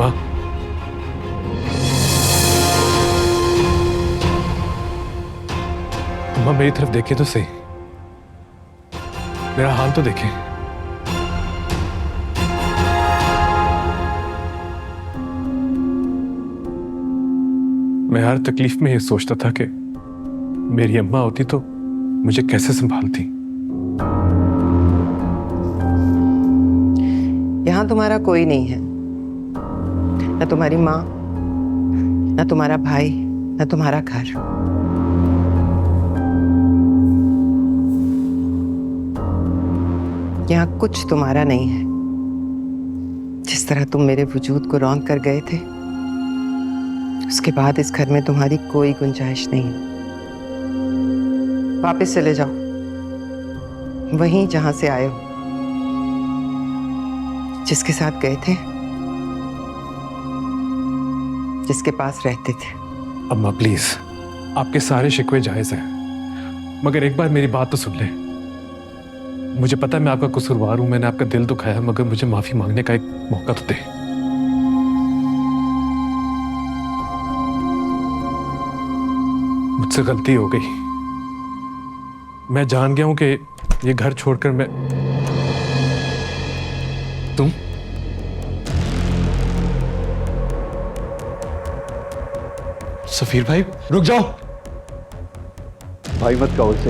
अम्मा, अम्मा मेरी तरफ देखे तो सही, मेरा हाल तो देखें। मैं हर तकलीफ में ये सोचता था कि मेरी अम्मा होती तो मुझे कैसे संभालती। यहां तुम्हारा कोई नहीं है, न तुम्हारी माँ, न तुम्हारा भाई, न तुम्हारा घर। यहां कुछ तुम्हारा नहीं है। जिस तरह तुम मेरे वजूद को रौंद कर गए थे, उसके बाद इस घर में तुम्हारी कोई गुंजाइश नहीं है। वापस चले जाओ, वहीं जहां से आए हो, जिसके साथ गए थे, जिसके पास रहते थे। अम्मा प्लीज, आपके सारे शिकवे जायज हैं, मगर एक बार मेरी बात तो सुन ले। मुझे पता है मैं आपका कसूरवार हूं, मैंने आपका दिल दुखाया, मगर मुझे माफी मांगने का एक मौका तो दे। मुझसे गलती हो गई। मैं जान गया हूं कि ये घर छोड़कर मैं। तुम सफीर भाई रुक जाओ। भाई मत कहो इसे।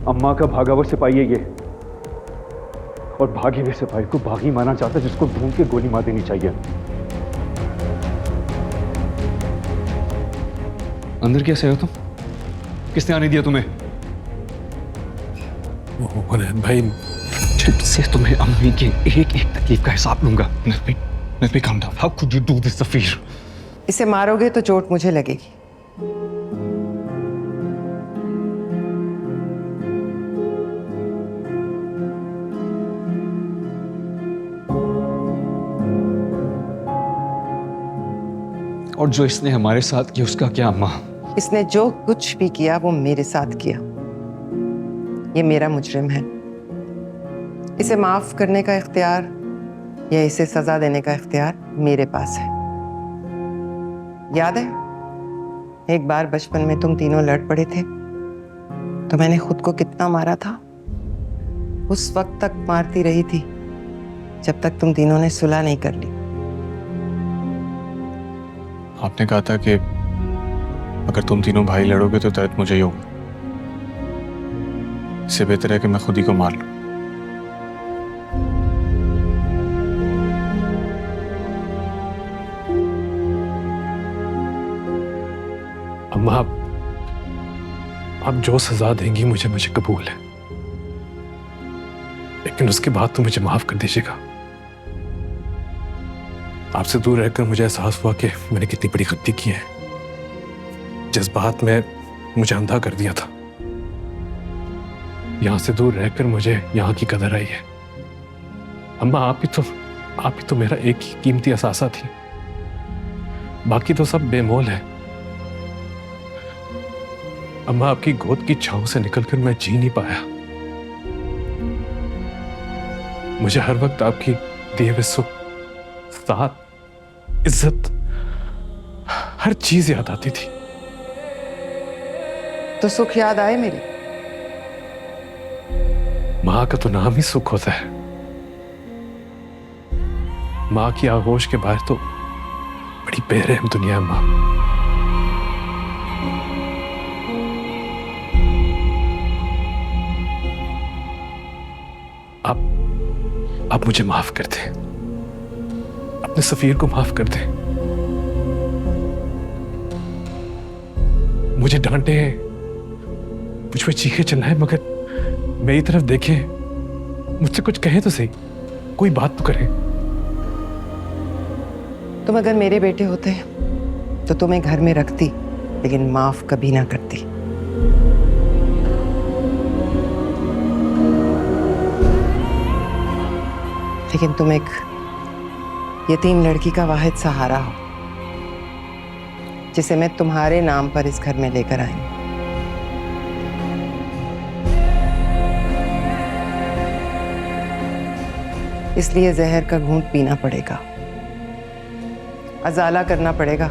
अम्मा का भागावर सिपाही है ये, और भागी हुए सिपाही को भागी माना चाहता है, जिसको ढूंढ के गोली मार देनी चाहिए। अंदर कैसे हो तुम? किसने आने दिया तुम्हें? भाई, जब से तुम्हें अम्मी की एक एक तकलीफ का हिसाब लूंगा। Let me calm down. How could you do this, सफीर? इसे मारोगे तो चोट मुझे लगेगी। और जो इसने हमारे साथ किया उसका क्या अम्मा? इसने जो कुछ भी किया वो मेरे साथ किया। ये मेरा मुजरिम है। इसे माफ करने का इख्तियार या इसे सजा देने का इख्तियार मेरे पास है। याद है एक बार बचपन में तुम तीनों लड़ पड़े थे तो मैंने खुद को कितना मारा था? उस वक्त तक मारती रही थी जब तक तुम तीनों ने सुलह नहीं कर ली। आपने कहा था कि अगर तुम तीनों भाई लड़ोगे तो दर्द मुझे ही होगा। इससे बेहतर है कि मैं खुद ही को मार लूं। अम्मा, आप जो सजा देंगी मुझे कबूल है, लेकिन उसके बाद तो मुझे माफ कर दीजिएगा। आपसे दूर रहकर मुझे एहसास हुआ कि मैंने कितनी बड़ी गलती की है। जज्बात में मुझे अंधा कर दिया था। यहां से दूर रहकर मुझे यहां की कदर आई है। अम्मा, आप ही तो मेरा एक ही कीमती असासा थी, बाकी तो सब बेमोल है। अम्मा, आपकी गोद की छांव से निकलकर मैं जी नहीं पाया। मुझे हर वक्त आपकी दिए हुए सुख, साथ, इज्जत, हर चीज याद आती थी। तो सुख याद आए मेरे? मां का तो नाम ही सुख होता है। मां की आगोश के बाहर तो बड़ी बेरहम दुनिया है मां। आप मुझे माफ कर दें, अपने सफीर को माफ कर दें। मुझे डांटे, मुझ पे चीखे चिल्लाए, मगर मेरी तरफ देखें, मुझसे कुछ कहे तो सही, कोई बात तो करें। तुम अगर मेरे बेटे होते तो तुम्हें घर में रखती, लेकिन माफ कभी ना करती। लेकिन तुम एक यतीम लड़की का वाहिद सहारा हो, जिसे मैं तुम्हारे नाम पर इस घर में लेकर आई। इसलिए जहर का घूंट पीना पड़ेगा। अजाला करना पड़ेगा।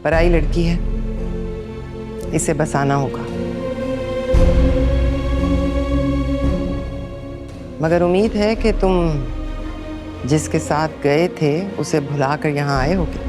पराई लड़की है, इसे बसाना होगा। मगर उम्मीद है कि तुम जिसके साथ गए थे उसे भुलाकर यहाँ आए होगे।